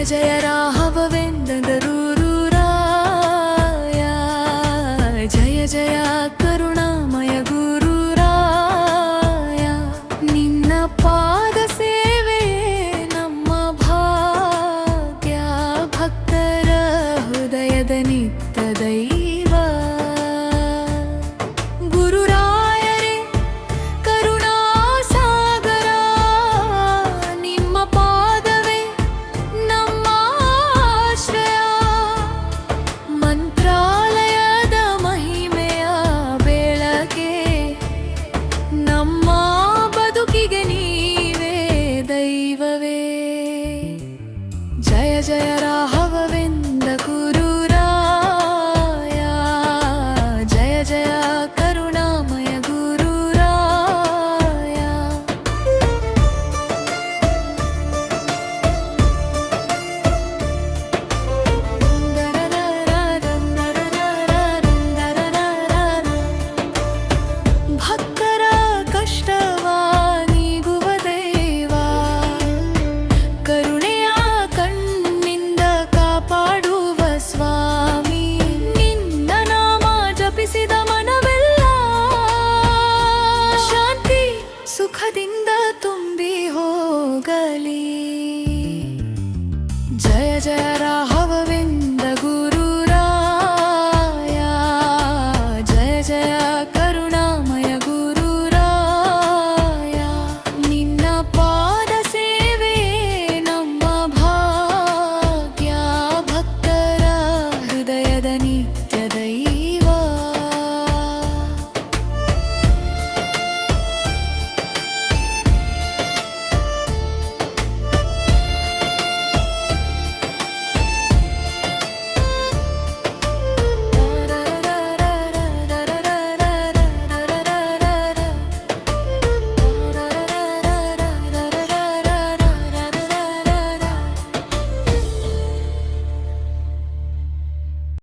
ಜಯ ರಾಘವೇಂದ್ರರೂರಾಯ ಜಯ ಜಯ ಕರುಣಾಮಯ ಗುರುರಾಯ ನಿನ್ನ ಪಾದ ಸೇವೆ ನಮ್ಮ ಭಾಗ್ಯ ಭಕ್ತರ ಹೃದಯದ ನಿತ್ಯ ದೈವ ಗುರುರಾಯರೇ ಕರುಣಾಸಾಗರ ನಿಮ್ಮ ಪಾದವೇ ನಮ್ಮ ಆಶ್ರಯ ಮಂತ್ರಾಲಯದ ಮಹಿಮೆಯ ಬೆಳಕೆ ನಮ್ಮ ಬದುಕಿಗೆ ನೀವೇ ದೈವವೇ ಜಯ ಜಯ